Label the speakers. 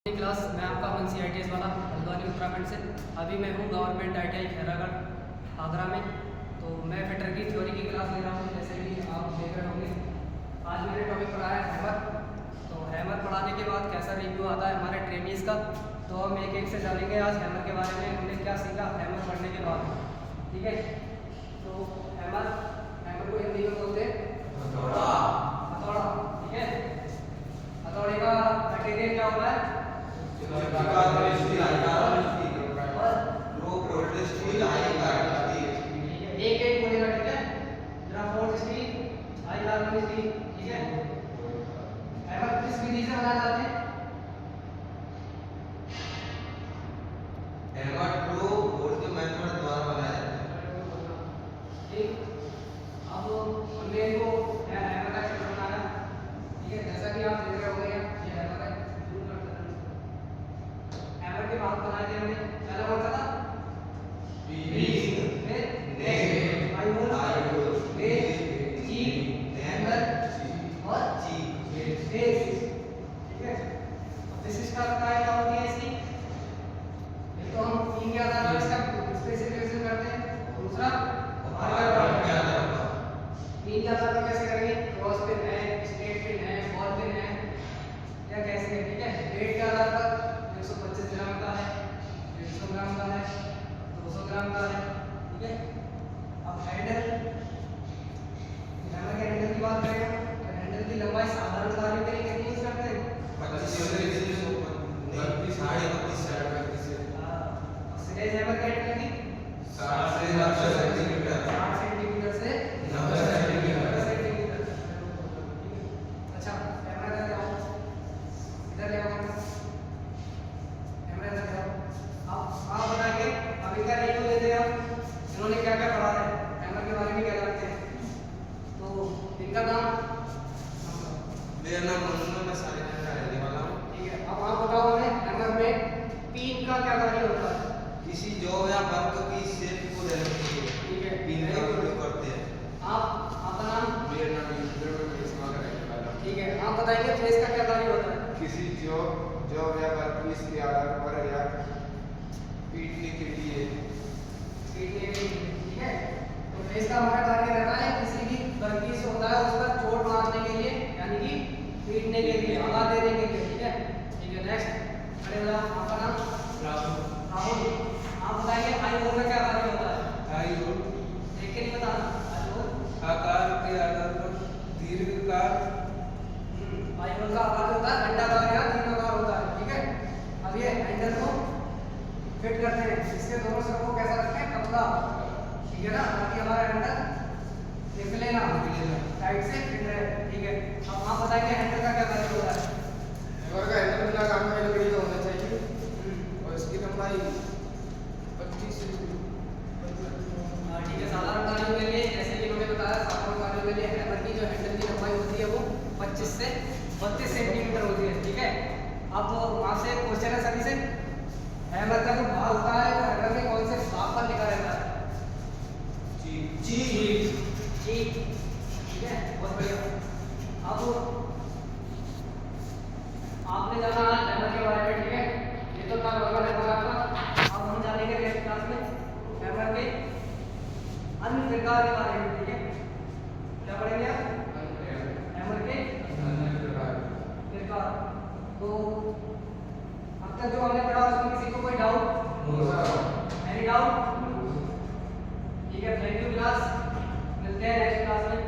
Speaker 1: Class मैं आपका अमन CITS वाला हल्द्वानी उत्तराखंड से। अभी मैं हूँ गवर्नमेंट ITI खैरागढ़ आगरा में। तो मैं फिटर की थ्योरी की क्लास ले रहा हूँ, जैसे कि आप देख रहे होंगे। आज मैंने टॉपिक पढ़ा है हैमर। तो हैमर पढ़ाने के बाद कैसा रिव्यू आता है हमारे ट्रेनीज़ का, तो हम एक एक से जानेंगे आज हैमर के बारे में। हमने क्या सीखा हैमर पढ़ने के बाद, ठीक है। तो हैमर को हिंदी में बोलते हैं हथौड़ा, ठीक है। हथौड़े का मटेरियल क्या होता है? एक एक बोलेगा, ठीक है। जरा fourth steel, high carbon steel, ठीक है। हैमर किस विधि से बनाए जाते हैं?
Speaker 2: हैमर टू बोर्ड के मेथड द्वारा बनाया जाता है।
Speaker 1: ठीक। अब हमने इनको हैमर का चित्र बनाया, ठीक है। जैसा कि आप देख रहे होंगे, ये हैमर है। हैमर के भाग बनाए थे हमने। पहला कौन सा था? बताइए फेस का क्या कार्य होता है?
Speaker 3: किसी जॉब या वर्कपीस के आधार पर या पीटने के लिए,
Speaker 1: ठीक है। तो फेस का हमारा कार्य रहता है किसी भी वर्कपीस होता है उस पर चोट मारने के लिए, यानी कि पीटने के लिए, आघात देने के लिए, ठीक है। ठीक है, नेक्स्ट खड़े हो जाओ। आपका नाम? राहुल। आप बताइए हाई होल का क्या कार्य होता है?
Speaker 3: हाई होल
Speaker 1: देख के नहीं बताना। हाई होल
Speaker 3: आकार के आधार पर दीर्घकार,
Speaker 1: हाई होल का आकार होता है अंडाकार या दीर्घाकार होता है, ठीक है। अब ये हैंडल को फिट करते हैं, इसके दोनों सिरों को कैसा रखते हैं? पतला, ठीक है ना, ताकि हमारा हैंडल निकले ना, साइड से फिट रहे, ठीक है। अब आप बताइए हैंडल का क्या कार्य होता है?
Speaker 3: हैमर का हैंडल का काम है लकड़ी का होना चाहिए और इसकी लंबाई 25
Speaker 1: ठीक है। साधारण कार्यों के लिए, जैसे कि मैंने बताया, साधारण कार्यों के लिए हैमर की जो हैंडल की लंबाई होती है वो 25 से 32 सेंटीमीटर होती है, ठीक है। अब वहाँ से क्वेश्चन है सभी से, हैमर का जो भाग होता है वो हैमर में कौन से भाग पर लिखा रहता है? ठीक है, बहुत बढ़िया। अब आपने जाना आज हैमर के बारे में, ठीक है। ये तो था नॉर्मल हैमर आपका। अब हम जानेंगे नेक्स्ट क्लास में हैमर के अन्य प्रकार के बारे में, ठीक है। क्या पढ़ेंगे आप? हैमर के प्रकार। तो अब तक जो हमने पढ़ा उसमें किसी को कोई डाउट? Any doubt? ठीक है, थैंक यू क्लास, मिलते हैं नेक्स्ट क्लास में।